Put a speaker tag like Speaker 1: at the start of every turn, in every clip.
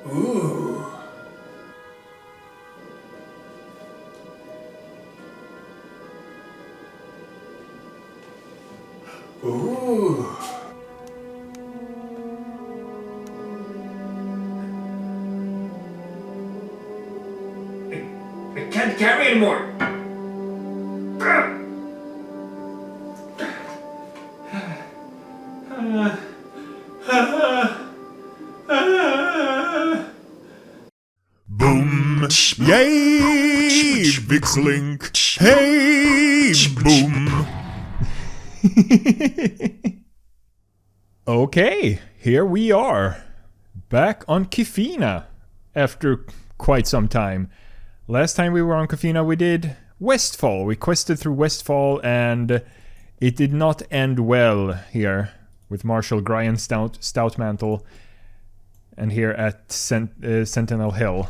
Speaker 1: Ooh. Ooh. I can't carry anymore.
Speaker 2: Boom! Yay! VikzeLink! Hey! Boom!
Speaker 3: Okay, here we are. Back on Kyphina. After quite some time. Last time we were on Kyphina we did Westfall. We quested through Westfall and it did not end well here. With Marshal Gryan Stoutmantle and here at Sentinel Hill.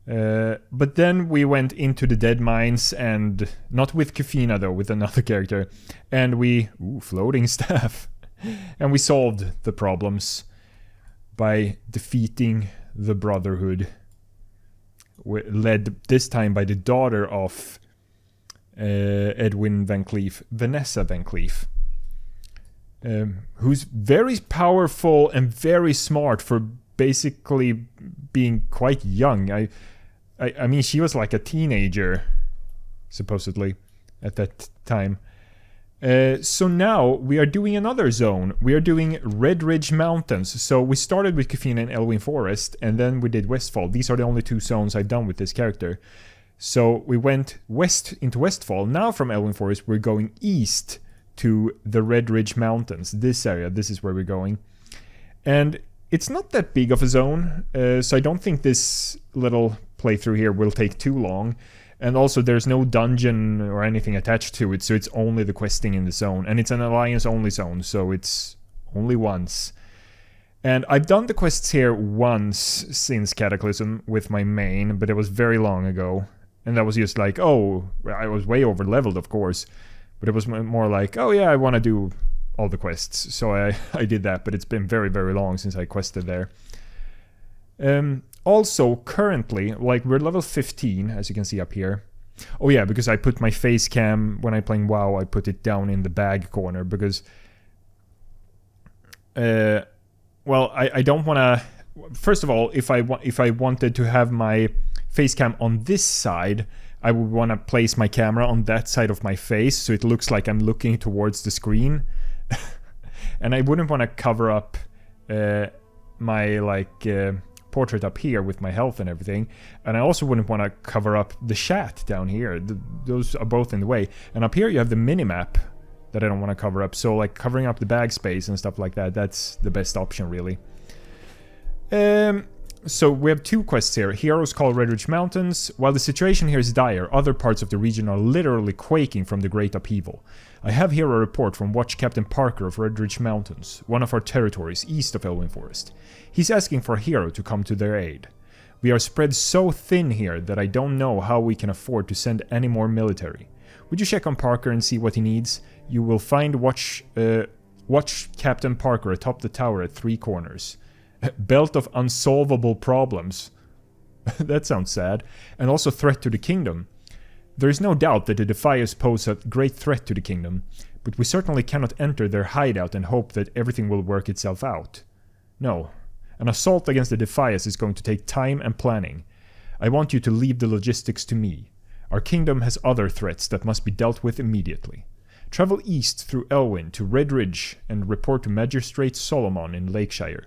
Speaker 3: But then we went into the Dead Mines and not with Kyphina though, with another character. And we... floating staff. And we solved the problems by defeating the Brotherhood. Led this time by the daughter of Edwin Van Cleef, Vanessa Van Cleef. Who's very powerful and very smart for basically being quite young. I mean, she was like a teenager, supposedly, at that time. So now we are doing another zone. We are doing Redridge Mountains. So we started with Kyphina and Elwyn Forest, and then we did Westfall. These are the only two zones I've done with this character. So we went west into Westfall. Now from Elwyn Forest, we're going east to the Redridge Mountains. This area, this is where we're going. And it's not that big of a zone, so I don't think this little playthrough here will take too long. And also there's no dungeon or anything attached to it, so it's only the questing in the zone. And it's an alliance-only zone, so it's only once. And I've done the quests here once since Cataclysm with my main, but it was very long ago. And that was just like, oh, I was way over-leveled, of course. But it was more like, oh yeah, I want to do all the quests. So I did that, but it's been very, very long since I quested there. Also, currently, like, we're level 15, as you can see up here. Oh yeah, because I put my face cam, when I'm playing WoW, I put it down in the bag corner, because... well, I don't want to... First of all, if I wanted to have my face cam on this side, I would want to place my camera on that side of my face, so it looks like I'm looking towards the screen. And I wouldn't want to cover up my, like... portrait up here with my health and everything, and I also wouldn't want to cover up the chat down here. Those are both in the way. And up here you have the minimap that I don't want to cover up, so like covering up the bag space and stuff like that, that's the best option really. So we have two quests here. Heroes call Redridge Mountains. While the situation here is dire, other parts of the region are literally quaking from the great upheaval. I have here a report from Watch Captain Parker of Redridge Mountains, one of our territories east of Elwyn Forest. He's asking for a hero to come to their aid. We are spread so thin here that I don't know how we can afford to send any more military. Would you check on Parker and see what he needs? You will find Watch Captain Parker atop the tower at 3 corners. Belt of unsolvable problems. That sounds sad. And also threat to the kingdom. There is no doubt that the Defias pose a great threat to the kingdom, but we certainly cannot enter their hideout and hope that everything will work itself out. No. An assault against the Defias is going to take time and planning. I want you to leave the logistics to me. Our kingdom has other threats that must be dealt with immediately. Travel east through Elwyn to Redridge and report to Magistrate Solomon in Lakeshire.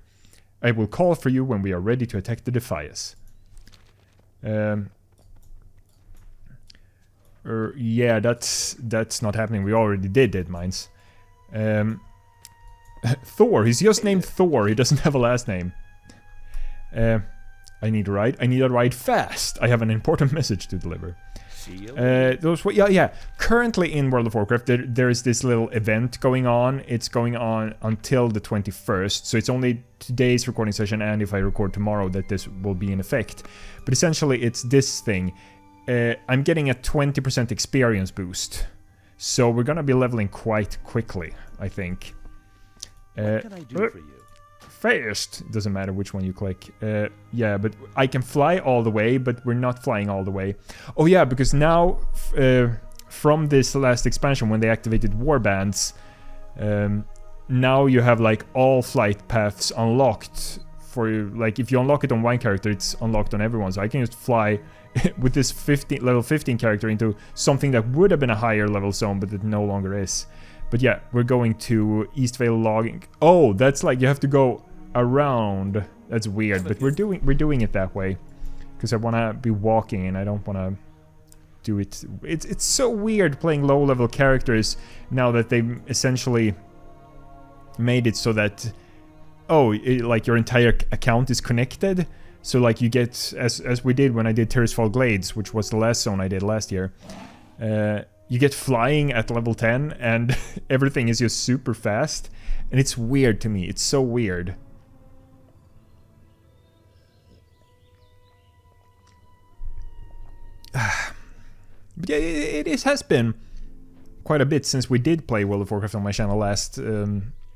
Speaker 3: I will call for you when we are ready to attack the Defias. Yeah, that's not happening. We already did Dead Mines. Thor, he's just named Thor. He doesn't have a last name. I need a ride. I need a ride fast. I have an important message to deliver. Yeah. Currently in World of Warcraft, there is this little event going on. It's going on until the 21st, so it's only today's recording session, and if I record tomorrow, that this will be in effect. But essentially, it's this thing. I'm getting a 20% experience boost, so we're gonna be leveling quite quickly, I think.
Speaker 4: What can I do for you?
Speaker 3: fast. It doesn't matter which one you click. Yeah, but I can fly all the way, but we're not flying all the way. Oh yeah, because now from this last expansion when they activated warbands, now you have like all flight paths unlocked for you. Like if you unlock it on one character, it's unlocked on everyone. So I can just fly with this level 15 character into something that would have been a higher level zone, but it no longer is. But yeah, we're going to Eastvale logging. Oh, that's like you have to go around. That's weird, but we're doing it that way because I want to be walking and I don't want to do it. It's so weird playing low level characters now that they've essentially made it so that like your entire account is connected. So like you get, as we did when I did Tirisfal Glades, which was the last zone I did last year, you get flying at level 10 and everything is just super fast. And it's weird to me. It's so weird. But yeah, it has been quite a bit since we did play World of Warcraft on my channel last,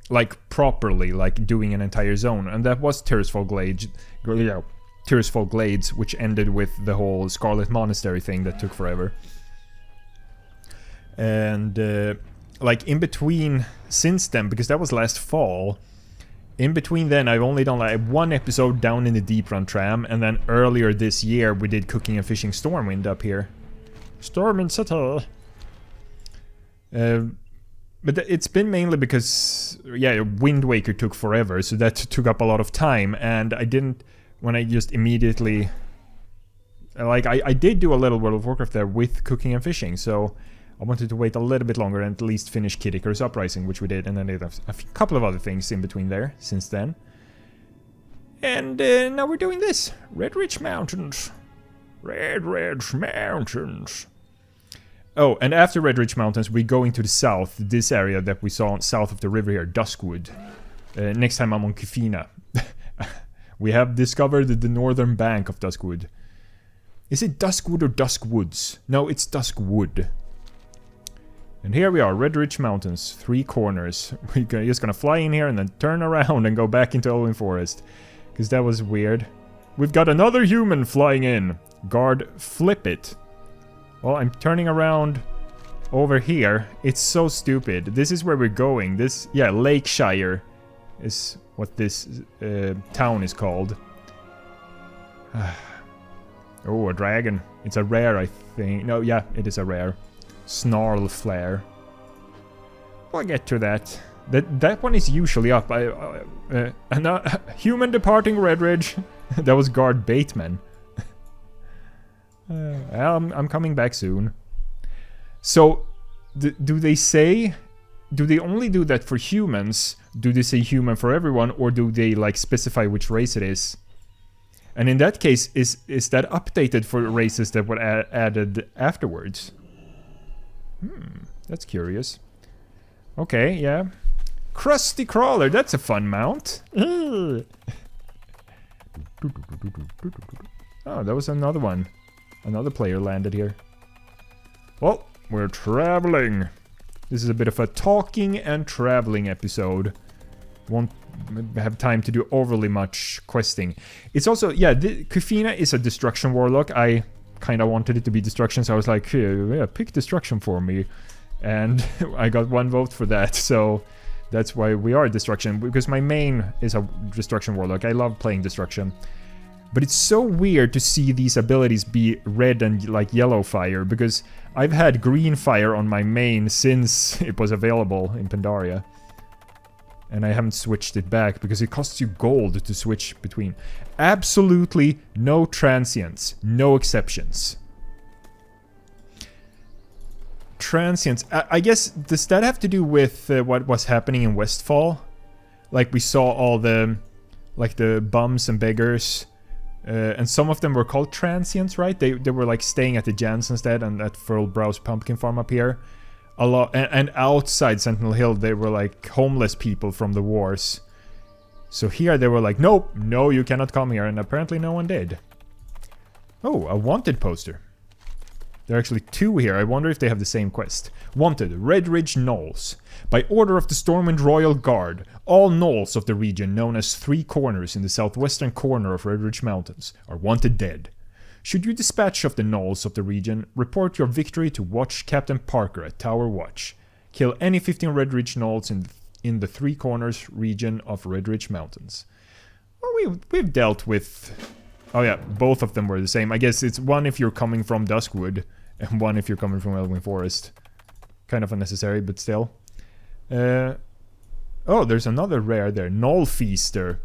Speaker 3: like properly, like doing an entire zone. And that was Tirisfal Glades. Tirisfal Glades, which ended with the whole Scarlet Monastery thing that took forever. And like in between, since then, because that was last fall, in between then I've only done like one episode down in the Deep Run Tram, and then earlier this year we did Cooking and Fishing Stormwind up here. Stormwind City! But it's been mainly because, yeah, Wind Waker took forever, so that took up a lot of time, and I didn't, when I just immediately, like, I did do a little World of Warcraft there with Cooking and Fishing, so I wanted to wait a little bit longer and at least finish Kid Icarus Uprising, which we did, and then did a couple of other things in between there since then. And now we're doing this. Redridge Mountains. Redridge Mountains. Oh, and after Redridge Mountains, we're going to the south, this area that we saw south of the river here, Duskwood. Next time I'm on Kyphina. We have discovered the northern bank of Duskwood. Is it Duskwood or Duskwoods? No, it's Duskwood. And here we are, Redridge Mountains, 3 corners. We're just gonna fly in here and then turn around and go back into Owen Forest. Because that was weird. We've got another human flying in. Guard, flip it. Well, I'm turning around over here. It's so stupid. This is where we're going. This, yeah, Lakeshire is what this town is called. Oh, a dragon. It's a rare, I think. No, yeah, it is a rare. Snarl Flare. We'll get to that. That one is usually up. Human departing Redridge. That was Guard Bateman. I'm coming back soon. So, do they say... Do they only do that for humans? Do they say human for everyone? Or do they, like, specify which race it is? And in that case, is that updated for races that were added afterwards? That's curious. Okay, yeah. Krusty Crawler, that's a fun mount. Oh, that was another one. Another player landed here. Well, we're traveling. This is a bit of a talking and traveling episode. Won't have time to do overly much questing. It's also, yeah, Kyphina is a destruction warlock. I kind of wanted it to be destruction, so I was like, yeah, pick destruction for me. And I got 1 vote for that, so that's why we are destruction, because my main is a destruction warlock. I love playing destruction. But it's so weird to see these abilities be red and like yellow fire, because I've had green fire on my main since it was available in Pandaria. And I haven't switched it back because it costs you gold to switch between. Absolutely no transients, no exceptions. Transients, I guess, does that have to do with what was happening in Westfall? Like we saw all the, like the bums and beggars, and some of them were called transients, right? They were like staying at the Jans instead, and at Furlbrow's pumpkin farm up here. A lot, and outside Sentinel Hill, they were like homeless people from the wars. So here they were like, nope, no, you cannot come here, and apparently no one did. Oh, a wanted poster. There are actually 2 here. I wonder if they have the same quest. Wanted, Redridge Gnolls. By order of the Stormwind Royal Guard, all Gnolls of the region known as Three Corners in the southwestern corner of Redridge Mountains are wanted dead. Should you dispatch of the Gnolls of the region, report your victory to Watch Captain Parker at Tower Watch. Kill any 15 Redridge Gnolls in the Three Corners region of Redridge Mountains. Well, we've dealt with... Oh yeah, both of them were the same. I guess it's one if you're coming from Duskwood, and one if you're coming from Elwyn Forest. Kind of unnecessary, but still. Oh, there's another rare there. Gnoll Feaster.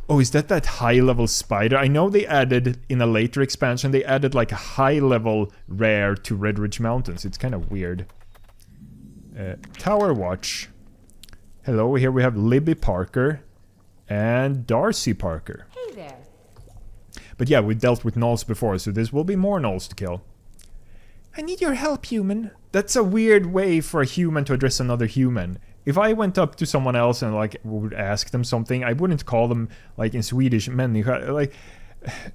Speaker 3: Oh, is that high-level spider? I know they added, in a later expansion, they added like a high-level rare to Redridge Mountains. It's kind of weird. Tower Watch. Hello, here we have Libby Parker and Darcy Parker.
Speaker 4: Hey there.
Speaker 3: But yeah, we dealt with Gnolls before, so this will be more Gnolls to kill. I need your help, human. That's a weird way for a human to address another human. If I went up to someone else and like would ask them something, I wouldn't call them like in Swedish människa. Like,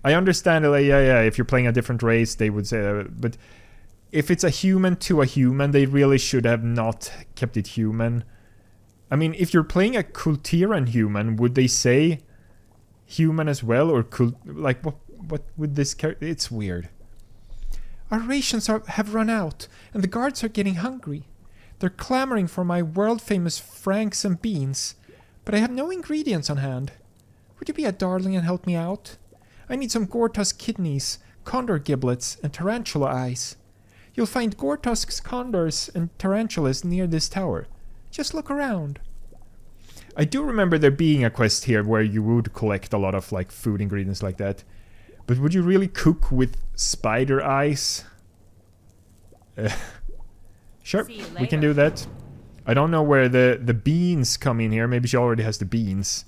Speaker 3: I understand like yeah, if you're playing a different race, they would say that, but if it's a human to a human, they really should have not kept it human. I mean, if you're playing a Kultiran human, would they say human as well, or like what would this character? It's weird. Our rations have run out, and the guards are getting hungry. They're clamoring for my world-famous franks and beans, but I have no ingredients on hand. Would you be a darling and help me out? I need some Gortusk kidneys, condor giblets, and tarantula eyes. You'll find Gortusk's condors and tarantulas near this tower. Just look around. I do remember there being a quest here where you would collect a lot of like food ingredients like that. But would you really cook with spider eyes? Sure, we can do that. I don't know where the beans come in here. Maybe she already has the beans.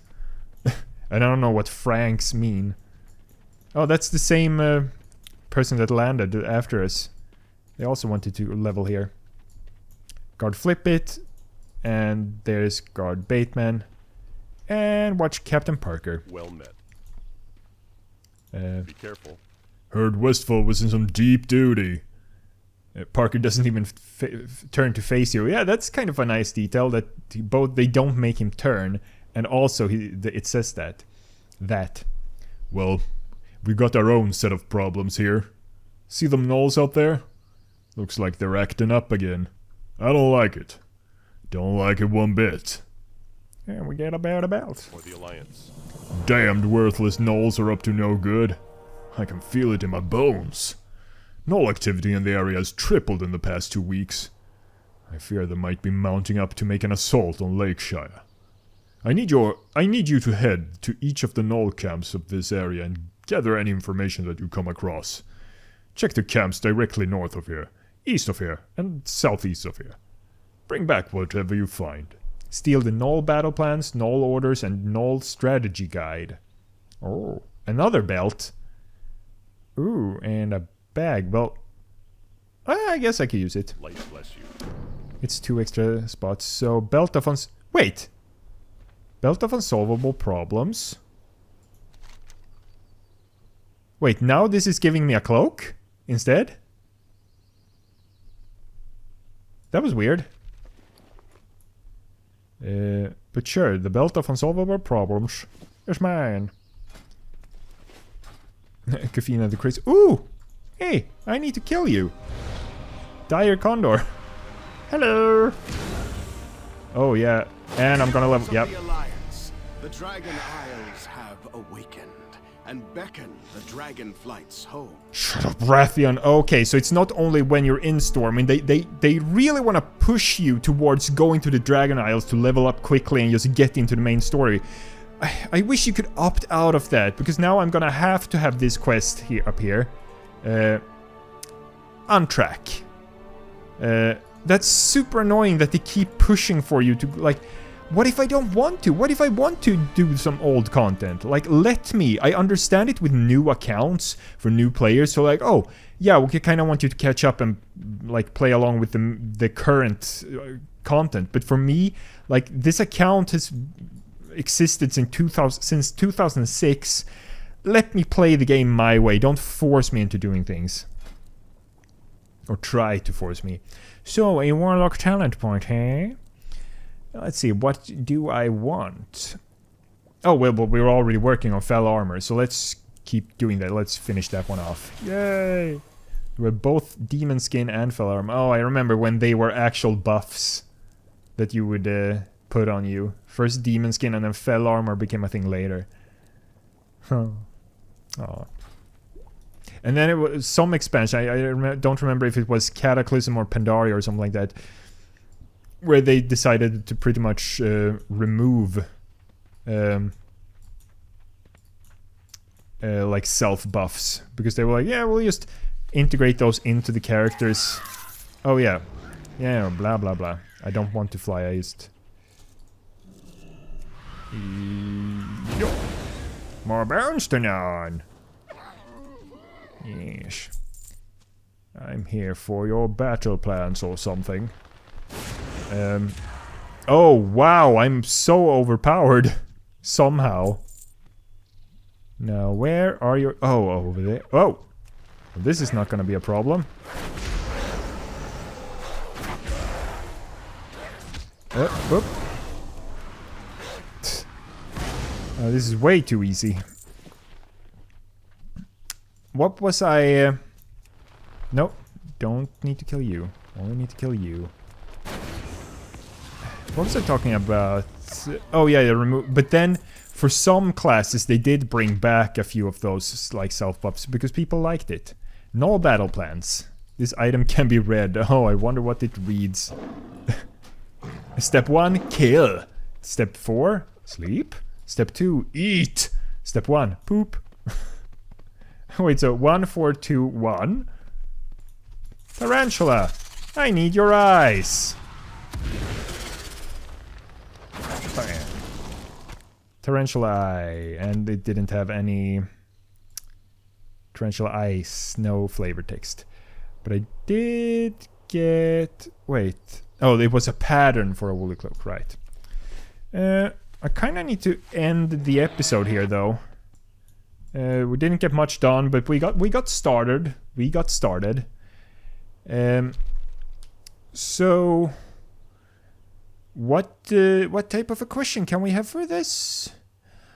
Speaker 3: I don't know what franks mean. Oh, that's the same person that landed after us. They also wanted to level here. Guard Flip It. And there's Guard Bateman. And watch Captain Parker.
Speaker 5: Well met. Be careful.
Speaker 2: Heard Westfall was in some deep duty.
Speaker 3: Parker doesn't even turn to face you. Yeah, that's kind of a nice detail that they don't make him turn, and also it says that.
Speaker 2: Well, we got our own set of problems here. See them Gnolls out there? Looks like they're acting up again. I don't like it. Don't like it one bit.
Speaker 3: And we get about.
Speaker 5: For the Alliance.
Speaker 2: Damned worthless Gnolls are up to no good. I can feel it in my bones. Gnoll activity in the area has tripled in the past 2 weeks. I fear they might be mounting up to make an assault on Lakeshire. I need you to head to each of the Gnoll camps of this area and gather any information that you come across. Check the camps directly north of here, east of here, and southeast of here. Bring back whatever you find.
Speaker 3: Steal the Gnoll battle plans, Gnoll orders, and Gnoll strategy guide. Oh, another belt. Ooh, and a bag. Well, I guess I could use it.
Speaker 5: Light bless you.
Speaker 3: It's 2 extra spots. So, Belt of Wait! Belt of Unsolvable Problems. Wait, now this is giving me a cloak? Instead? That was weird. But sure, the Belt of Unsolvable Problems is mine. Kyphina the Crazy. Ooh! Hey, I need to kill you. Dire Condor. Hello! Oh yeah, and I'm gonna level. Yep.
Speaker 6: The Alliance, the Dragon Isles have awakened and beckon the dragon flights home.
Speaker 3: Shut up, Rathian. Okay, so it's not only when you're in Stormwind. They really want to push you towards going to the Dragon Isles to level up quickly and just get into the main story. I wish you could opt out of that, because now I'm gonna have to have this quest here up here. Untrack. That's super annoying that they keep pushing for you to, like, what if I don't want to? What if I want to do some old content? Like, let me. I understand it with new accounts for new players, so like, oh, yeah, we kind of want you to catch up and, like, play along with the current content. But for me, like, this account has existed since 2006. Let me play the game my way. Don't force me into doing things. Or try to force me. So, a Warlock talent point, hey? Let's see, what do I want? Oh, well, but we're already working on fell armor, so let's keep doing that. Let's finish that one off. Yay! We're both demon skin and fell armor. Oh, I remember when they were actual buffs that you would put on you. First demon skin and then fell armor became a thing later. Huh. Oh. And then it was some expansion. I don't remember if it was Cataclysm or Pandaria or something like that, where they decided to pretty much remove like self buffs, because they were like, yeah, we'll just integrate those into the characters. Oh yeah, blah blah blah. I don't want to fly. I just more bounce to none. Yes. I'm here for your battle plans or something. Oh, wow, I'm so overpowered. Somehow. Now, where are you? Oh, over there. Oh! This is not gonna be a problem. Whoop. This is way too easy. What was I... Nope. Don't need to kill you. Only need to kill you. What was I talking about? Oh yeah, remove. But then, for some classes, they did bring back a few of those like self-buffs because people liked it. Gnoll battle plans. This item can be read. Oh, I wonder what it reads. Step 1, kill. Step 4, sleep. Step 2, eat. Step 1, poop. Wait, so 1, 4, 2, 1. Tarantula, I need your eyes. Bam. Tarantula eye, and it didn't have any tarantula eyes, no flavor text. But I did get... Wait. Oh, it was a pattern for a woolly cloak, right. I kind of need to end the episode here, though. We didn't get much done, but we got started. So what type of a question can we have for this?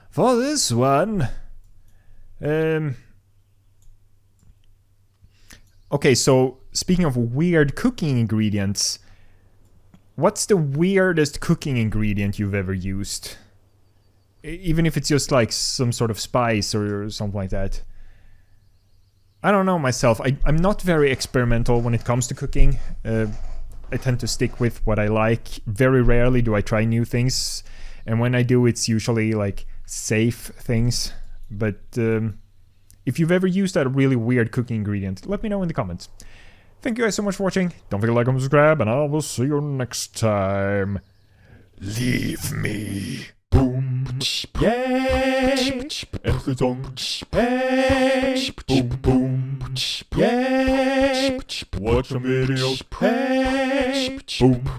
Speaker 3: For this one, okay. So speaking of weird cooking ingredients, what's the weirdest cooking ingredient you've ever used? Even if it's just like some sort of spice or something like that. I don't know myself. I'm not very experimental when it comes to cooking. I tend to stick with what I like. Very rarely do I try new things. And when I do, it's usually like safe things. But if you've ever used that really weird cooking ingredient, let me know in the comments. Thank you guys so much for watching. Don't forget to like and subscribe, and I will see you next time. Leave me. Boom. Yay! Hey! Boom, boom. Yay! Watch some videos. Hey! Boom.